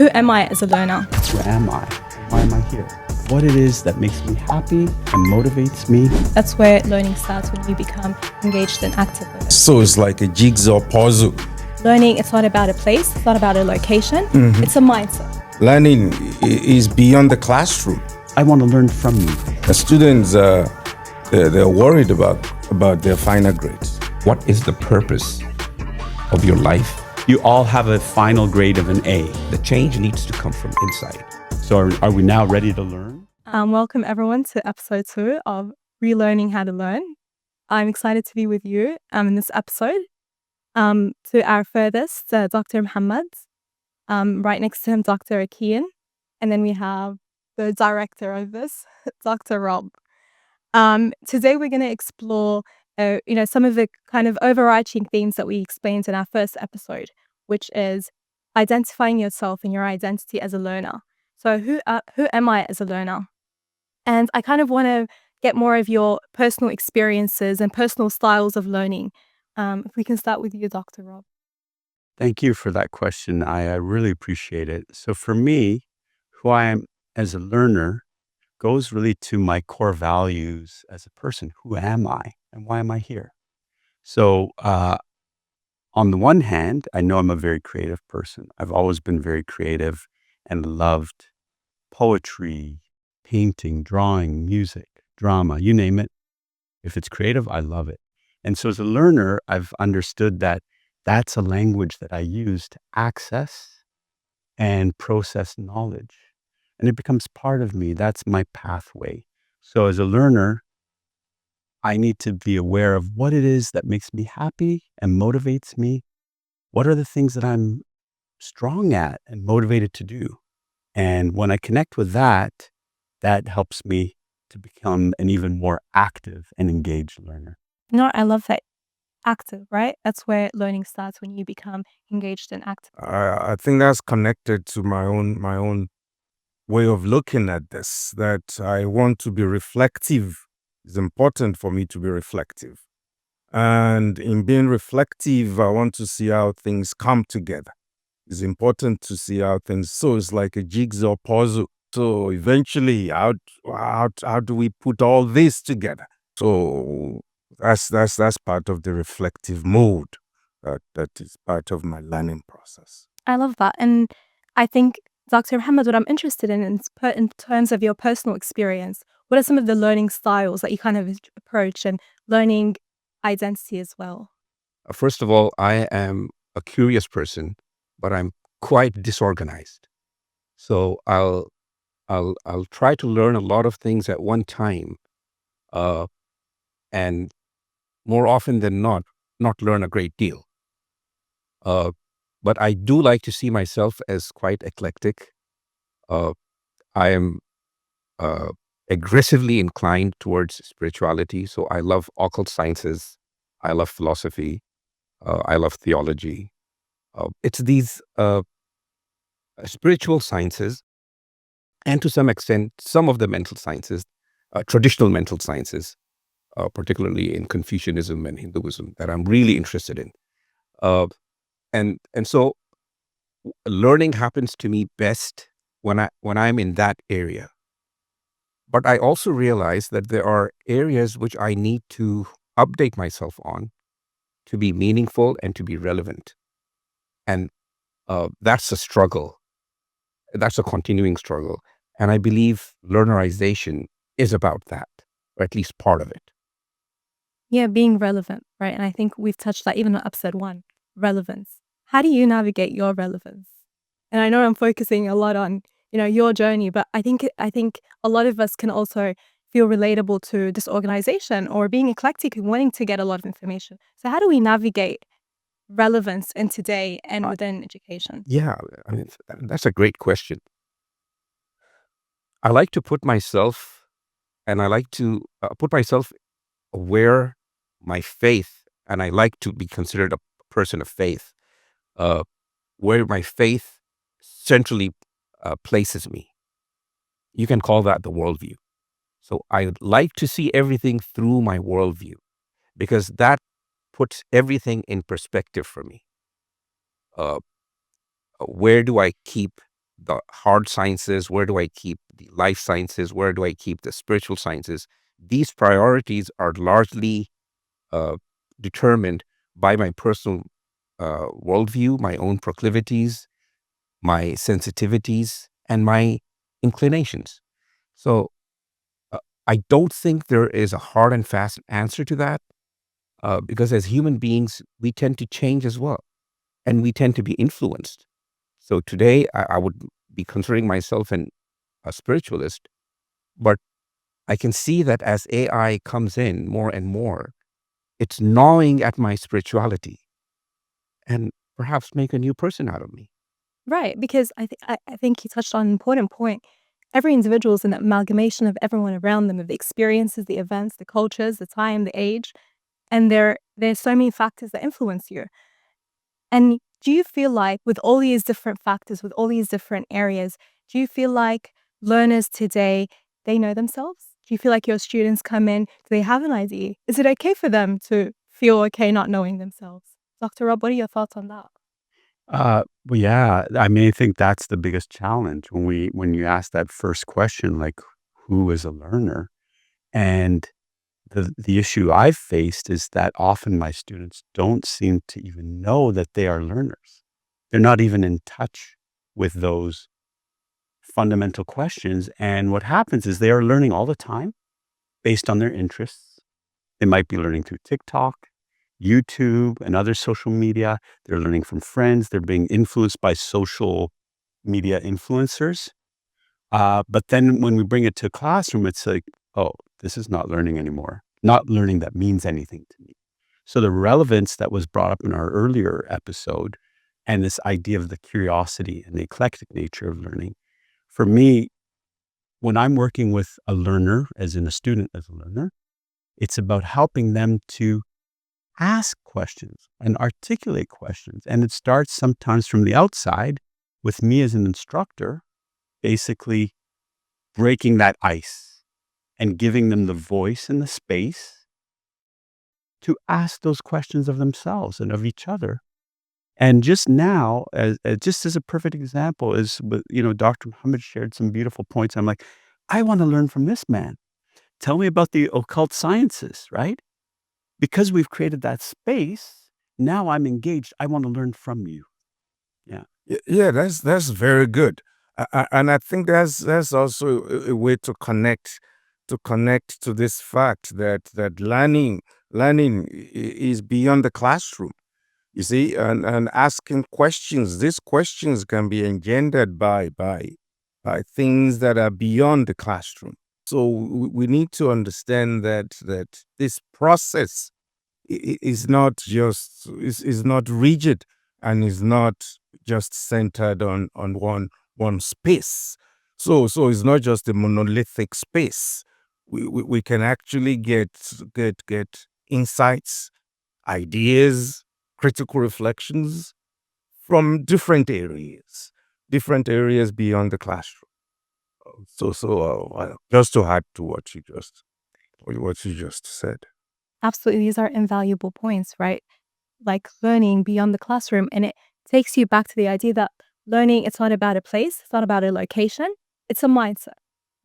Who am I as a learner? Who am I? Why am I here? What it is that makes me happy and motivates me. That's where learning starts, when you become engaged and active with it. So it's like a jigsaw puzzle. Learning, it's not about a place, it's not about a location, it's a mindset. Learning is beyond the classroom. I want to learn from you. The students, they're worried about their final grades. What is the purpose of your life? You all have a final grade of an A. The change needs to come from inside. So are we now ready to learn? Welcome everyone to episode 2 of Relearning How to Learn. I'm excited to be with you in this episode. To our furthest, Dr. Hamad. Right next to him, Dr. Akian. And then we have the director of this, Dr. Rob. Today we're going to explore some of the kind of overarching themes that we explained in our first episode, which is identifying yourself and your identity as a learner. So who am I as a learner? And I kind of want to get more of your personal experiences and personal styles of learning. If we can start with you, Dr. Rob. Thank you for that question. I really appreciate it. So for me, who I am as a learner goes really to my core values as a person. Who am I and why am I here? So on the one hand, I know I'm a very creative person. I've always been very creative and loved poetry, painting, drawing, music, drama, you name it. If it's creative, I love it. And so as a learner, I've understood that that's a language that I use to access and process knowledge. And it becomes part of me. That's my pathway. So as a learner, I need to be aware of what it is that makes me happy and motivates me. What are the things that I'm strong at and motivated to do? And when I connect with that, that helps me to become an even more active and engaged learner. No, I love that. Active, right? That's where learning starts, when you become engaged and active. I think that's connected to my own way of looking at this, that I want to be reflective. It's important for me to be reflective. And in being reflective, I want to see how things come together. It's important to see how things, so it's like a jigsaw puzzle. So eventually, how do we put all this together? So that's part of the reflective mode. That is part of my learning process. I love that. And I think, Dr. Hamad, what I'm interested in terms of your personal experience, what are some of the learning styles that you kind of approach and learning identity as well? First of all, I am a curious person, but I'm quite disorganized. So I'll try to learn a lot of things at one time, and more often than not learn a great deal. But I do like to see myself as quite eclectic. I am aggressively inclined towards spirituality. So I love occult sciences. I love philosophy. I love theology. It's these spiritual sciences, and to some extent, some of the mental sciences, traditional mental sciences, particularly in Confucianism and Hinduism, that I'm really interested in. And so learning happens to me best when I'm in that area. But I also realize that there are areas which I need to update myself on to be meaningful and to be relevant. And that's a struggle. That's a continuing struggle. And I believe learnerization is about that, or at least part of it. Yeah, being relevant, right? And I think we've touched that even on episode 1, relevance. How do you navigate your relevance? And I know I'm focusing a lot on, your journey, but I think a lot of us can also feel relatable to disorganization or being eclectic and wanting to get a lot of information. So how do we navigate relevance in today and within education? Yeah, I mean, that's a great question. I like to put myself where my faith, and I like to be considered a person of faith, where my faith centrally places me. You can call that the worldview. So I like to see everything through my worldview, because that puts everything in perspective for me. Where do I keep the hard sciences? Where do I keep the life sciences? Where do I keep the spiritual sciences? These priorities are largely uh, determined by my personal worldview, my own proclivities, my sensitivities, and my inclinations. So uh, I don't think there is a hard and fast answer to that, because as human beings, we tend to change as well, and we tend to be influenced. So today, I would be considering myself a spiritualist, but I can see that as AI comes in more and more, it's gnawing at my spirituality and perhaps make a new person out of me. Right, because I think you touched on an important point. Every individual is an amalgamation of everyone around them, of the experiences, the events, the cultures, the time, the age, and there's so many factors that influence you. And do you feel like with all these different factors, with all these different areas, do you feel like learners today, they know themselves? Do you feel like your students come in, do they have an idea? Is it okay for them to feel okay not knowing themselves? Dr. Rob, what are your thoughts on that? Well, yeah, I mean, I think that's the biggest challenge when you ask that first question, like, who is a learner? And the issue I've faced is that often my students don't seem to even know that they are learners. They're not even in touch with those fundamental questions. And what happens is they are learning all the time based on their interests. They might be learning through TikTok, YouTube, and other social media. They're learning from friends. They're being influenced by social media influencers. But then when we bring it to a classroom, it's like, oh, this is not learning anymore. Not learning that means anything to me. So the relevance that was brought up in our earlier episode and this idea of the curiosity and the eclectic nature of learning, for me, when I'm working with a learner, as in a student as a learner, it's about helping them to ask questions and articulate questions. And it starts sometimes from the outside with me as an instructor, basically breaking that ice and giving them the voice and the space to ask those questions of themselves and of each other. And just now, just as a perfect example, is Dr. Muhammad shared some beautiful points. I'm like, I want to learn from this man. Tell me about the occult sciences, right? Because we've created that space, now I'm engaged. I want to learn from you. Yeah. Yeah, that's very good. And I think that's also a way to connect to this fact that learning is beyond the classroom. You see, and asking questions. These questions can be engendered by things that are beyond the classroom. So we need to understand that this process is not just is not rigid and is not just centered on one space. So it's not just a monolithic space. We can actually get insights, ideas, critical reflections from different areas beyond the classroom. Just to add to what you just said. Absolutely, these are invaluable points, right? Like learning beyond the classroom. And it takes you back to the idea that learning, it's not about a place, it's not about a location, it's a mindset.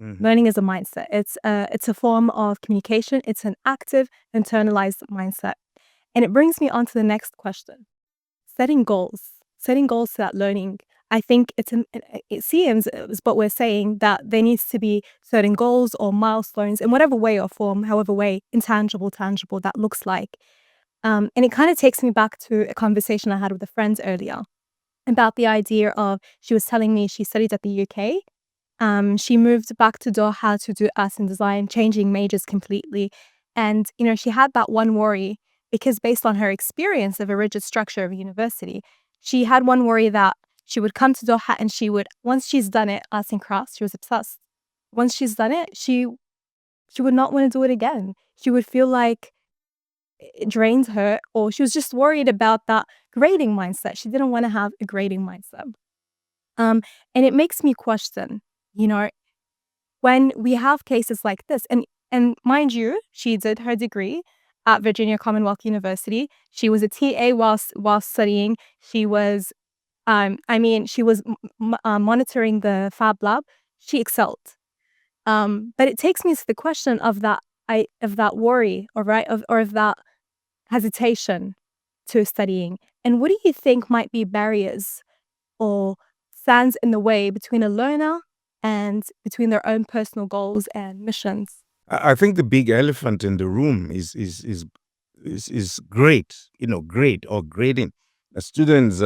Mhm. Learning is a mindset. It's a form of communication. It's an active, internalized mindset. And it brings me on to the next question. Setting goals. Setting goals to that learning. I think it seems, is what we're saying, that there needs to be certain goals or milestones in whatever way or form, however way, intangible, tangible, that looks like. And it kind of takes me back to a conversation I had with a friend earlier about the idea of, she was telling me she studied at the UK. She moved back to Doha to do arts and design, changing majors completely. And, she had that one worry because based on her experience of a rigid structure of a university, she had one worry that she would come to Doha and once she's done it, arts and crafts, she was obsessed. Once she's done it, she would not want to do it again. She would feel like it drained her, or she was just worried about that grading mindset. She didn't want to have a grading mindset. And it makes me question, you know, when we have cases like this, and mind you, she did her degree at Virginia Commonwealth University. She was a TA whilst studying. She was She was monitoring the Fab Lab. She excelled. But it takes me to the question of that worry, or of that hesitation to studying. And what do you think might be barriers or stands in the way between a learner and between their own personal goals and missions? I think the big elephant in the room is grade, grade or grading. The students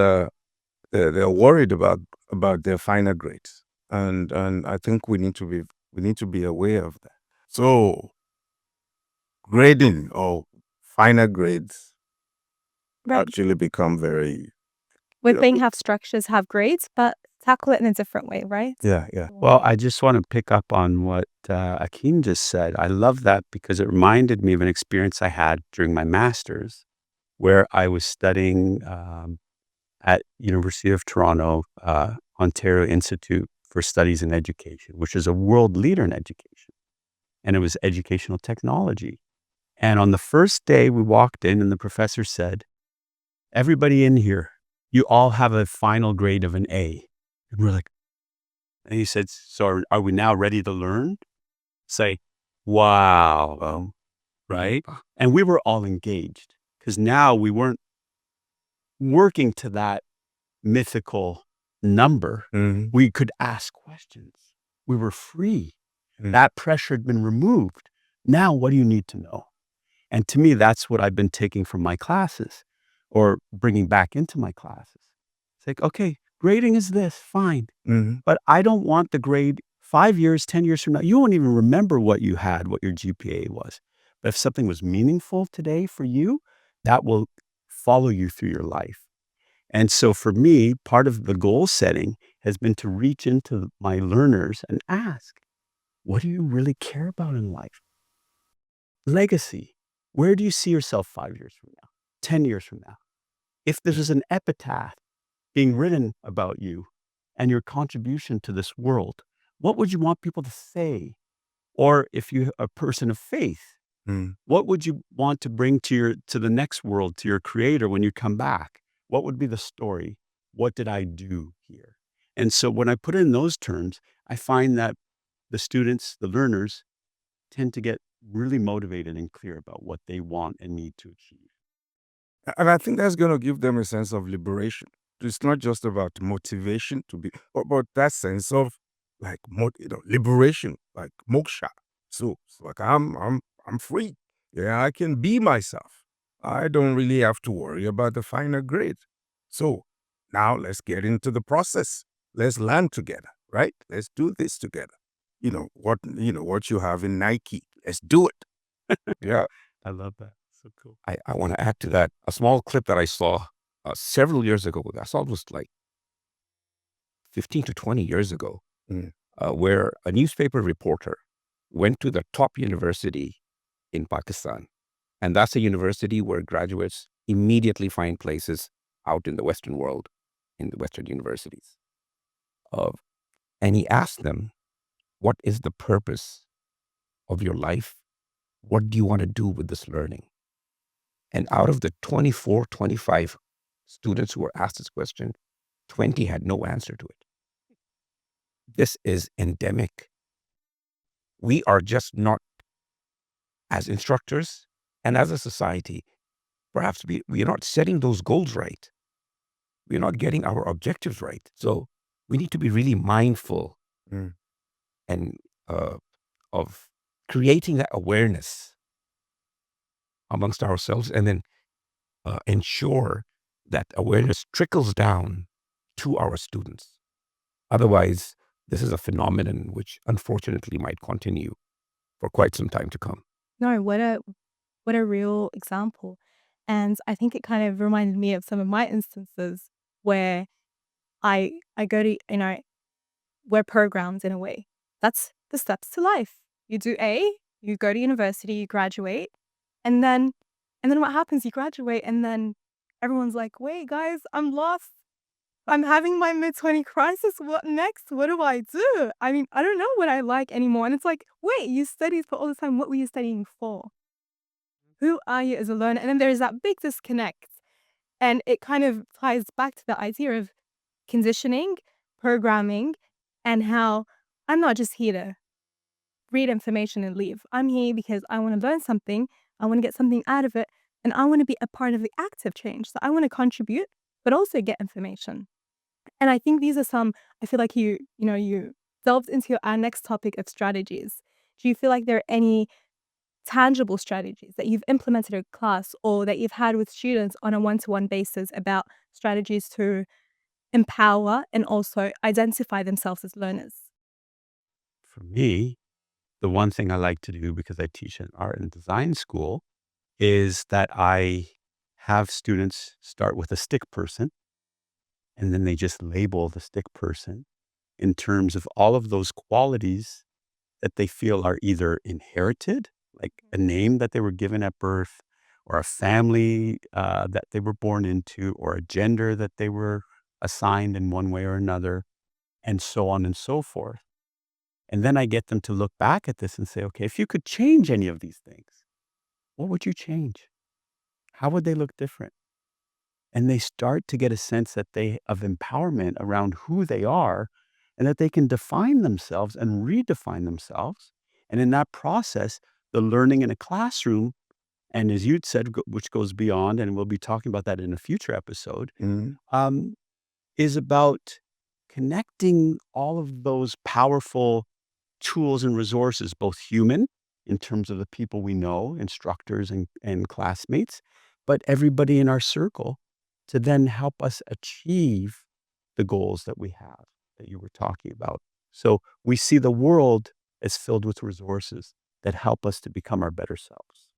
they're worried about their final grades, and I think we need to be aware of that. So grading or final grades Right. actually become very With being have structures, have grades, but tackle it in a different way, right? yeah. Well, I just want to pick up on what Akeem just said. I love that because it reminded me of an experience I had during my master's, where I was studying at University of Toronto, Ontario Institute for Studies in Education, which is a world leader in education. And it was educational technology. And on the first day we walked in and the professor said, everybody in here, you all have a final grade of an A. And we're like, and he said, so are we now ready to learn? Say, wow, right? And we were all engaged because now we weren't working to that mythical number. Mhm. We could ask questions. We were free. Mm. That pressure had been removed. Now, what do you need to know? And to me, that's what I've been taking from my classes or bringing back into my classes. It's like, okay, grading is this, fine. Mhm. But I don't want the grade 5 years, 10 years from now. You won't even remember what you had, what your GPA was. But if something was meaningful today for you, that will follow you through your life. And so for me, part of the goal setting has been to reach into my learners and ask, what do you really care about in life? Legacy. Where do you see yourself 5 years from now, 10 years from now? If there is an epitaph being written about you and your contribution to this world, what would you want people to say? Or if you're a person of faith, Mm. what would you want to bring to the next world, to your creator when you come back? What would be the story? What did I do here? And so when I put it in those terms, I find that the students, the learners, tend to get really motivated and clear about what they want and need to achieve. And I think that's going to give them a sense of liberation. It's not just about motivation to be, but that sense of like liberation, like moksha. So it's like I'm free. Yeah, I can be myself. I don't really have to worry about the final grade. So now let's get into the process. Let's learn together, right? Let's do this together. What you have in Nike. Let's do it. Yeah. I love that. So cool. I want to add to that a small clip that I saw several years ago. I saw it was like 15 to 20 years ago, Mm. where a newspaper reporter went to the top university in Pakistan. And that's a university where graduates immediately find places out in the Western world, in the Western universities. And he asked them, what is the purpose of your life? What do you want to do with this learning? And out of the 24, 25 students who were asked this question, 20 had no answer to it. This is endemic. We are just not, as instructors and as a society, perhaps we are not setting those goals right. We're not getting our objectives right. So we need to be really mindful Mm. and of creating that awareness amongst ourselves, and then ensure that awareness trickles down to our students. Otherwise, this is a phenomenon which unfortunately might continue for quite some time to come. No, what a real example. And I think it kind of reminded me of some of my instances where I go to, we're programmed in a way. That's the steps to life. You do A, you go to university, you graduate, and then what happens? You graduate and then everyone's like, "Wait, guys, I'm lost. I'm having my mid-20 crisis. What next? What do I do? I mean, I don't know what I like anymore." And it's like, "Wait, you studied for all this time. What were you studying for? Who are you as a learner?" And then there's that big disconnect. And it kind of ties back to the idea of conditioning, programming, and how I'm not just here to read information and leave. I'm here because I want to learn something, I want to get something out of it, and I want to be a part of the active change. So I want to contribute, but also get information. And I think these are some, I feel like you delved into our next topic of strategies. Do you feel like there are any tangible strategies that you've implemented in class or that you've had with students on a one-to-one basis about strategies to empower and also identify themselves as learners? For me, the one thing I like to do, because I teach in art and design school, is that I have students start with a stick person, and then they just label the stick person in terms of all of those qualities that they feel are either inherited, like a name that they were given at birth, or a family that they were born into, or a gender that they were assigned in one way or another, and so on and so forth. And then I get them to look back at this and say, okay, if you could change any of these things, what would you change? How would they look different? And they start to get a sense that of empowerment around who they are and that they can define themselves and redefine themselves. And in that process, the learning in a classroom, and as you'd said, which goes beyond, and we'll be talking about that in a future episode, is about connecting all of those powerful tools and resources, both human, in terms of the people we know, instructors and classmates, but everybody in our circle, to then help us achieve the goals that we have, that you were talking about. So we see the world as filled with resources that help us to become our better selves.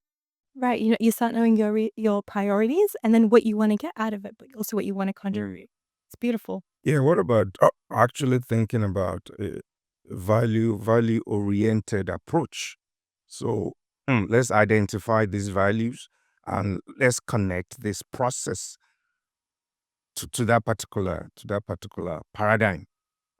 Right. You start knowing your priorities and then what you want to get out of it, but also what you want to contribute. It's beautiful. Yeah, what about actually thinking about a value-oriented approach? So let's identify these values and let's connect this process to that particular paradigm.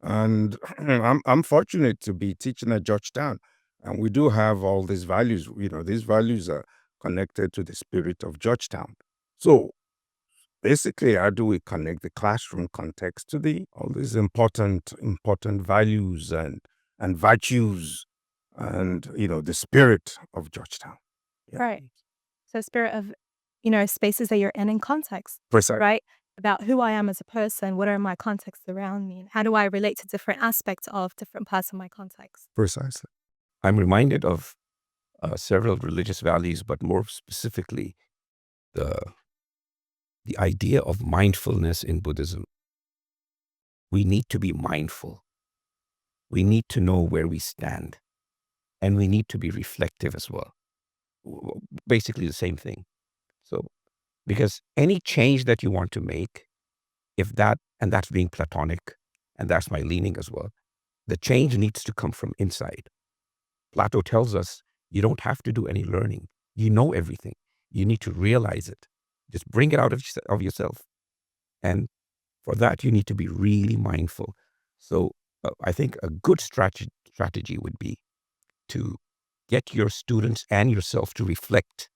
And I'm fortunate to be teaching at Georgetown, and we do have all these values. These values are connected to the spirit of Georgetown. So basically, how do we connect the classroom context to all these important values and virtues and the spirit of Georgetown? Yeah. Right. So spirit of, spaces that you're in context, Precisely. right? About who I am as a person, what are my contexts around me, and how do I relate to different aspects of different parts of my context? Precisely. I'm reminded of several religious values, but more specifically, the idea of mindfulness in Buddhism. We need to be mindful. We need to know where we stand, and we need to be reflective as well. Basically the same thing. So, because any change that you want to make, and that's being Platonic, and that's my leaning as well, the change needs to come from inside. Plato tells us you don't have to do any learning. You know everything. You need to realize it. Just bring it out of yourself. And for that, you need to be really mindful. So I think a good strategy would be to get your students and yourself to reflect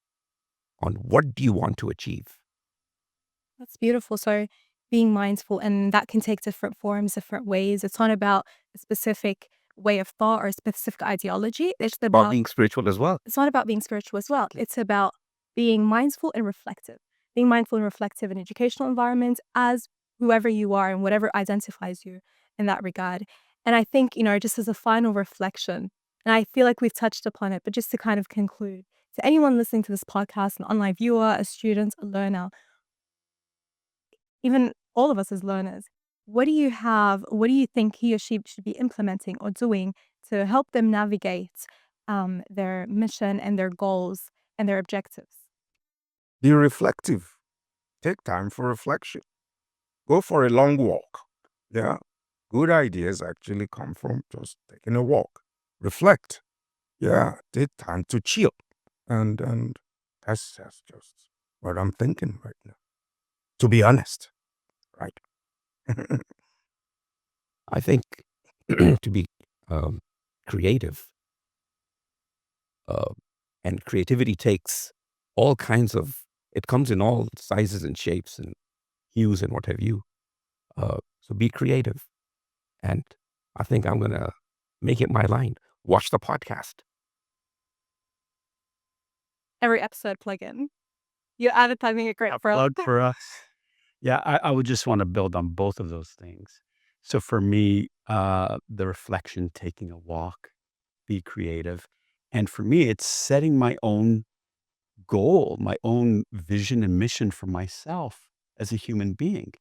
on what do you want to achieve. That's beautiful. So being mindful, and that can take different forms, different ways. It's not about a specific way of thought or a specific ideology. It's About about being spiritual as well. It's not about being spiritual as well. It's about being mindful and reflective. Being mindful and reflective in educational environments as whoever you are and whatever identifies you in that regard. And I think, just as a final reflection, and I feel like we've touched upon it, but just to kind of conclude, to anyone listening to this podcast, an online viewer, a student, a learner, even all of us as learners, what do you think he or she should be implementing or doing to help them navigate their mission and their goals and their objectives? Be reflective. Take time for reflection. Go for a long walk. Yeah. Good ideas actually come from just taking a walk. Reflect. Yeah. Take time to chill. And that's just what I'm thinking right now. To be honest. Right. I think to be creative, and creativity takes all kinds of, it comes in all sizes and shapes and hues and what have you. So be creative. And I think I'm going to make it my line. Watch the podcast. Every episode plug-in. You're advertising a great for Plug for us. Yeah, I would just want to build on both of those things. So for me, the reflection, taking a walk, be creative. And for me, it's setting my own goal, my own vision and mission for myself as a human being.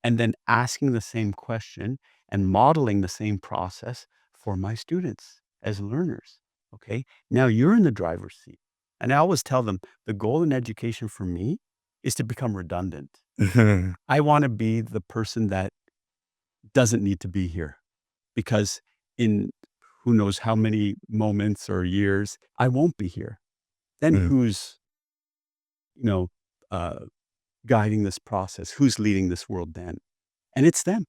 And then asking the same question and modeling the same process for my students as learners. Okay. Now you're in the driver's seat. And I always tell them the goal in education for me is to become redundant. I want to be the person that doesn't need to be here because in who knows how many moments or years I won't be here. Then who's, guiding this process? Who's leading this world then? And it's them.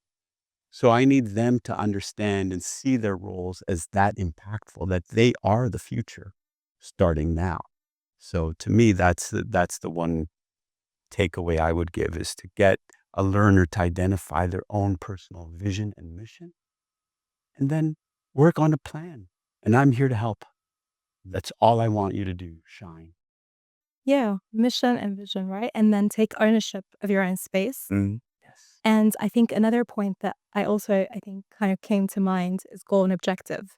So I need them to understand and see their roles as that impactful, that they are the future starting now. So to me, that's the one takeaway I would give, is to get a learner to identify their own personal vision and mission and then work on a plan. And I'm here to help. That's all I want you to do, shine. Yeah, mission and vision, right? And then take ownership of your own space. Yes. And I think another point that I think kind of came to mind is goal and objective.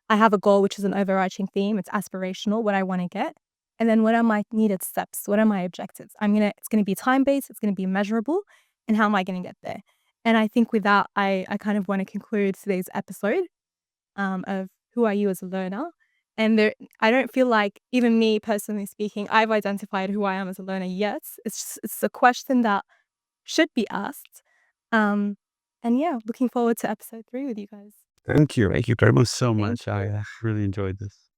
I have a goal, which is an overarching theme. It's aspirational, what I want to get. And then what are my needed steps? What are my objectives? It's going to be time-based. It's going to be measurable. And how am I going to get there? And I think with that, I kind of want to conclude today's episode of who are you as a learner? And I don't feel like, even me personally speaking, I've identified who I am as a learner yet. It's a question that should be asked. And yeah, looking forward to episode 3 with you guys. Thank you. Thank you very much. So Thank much. I really enjoyed this.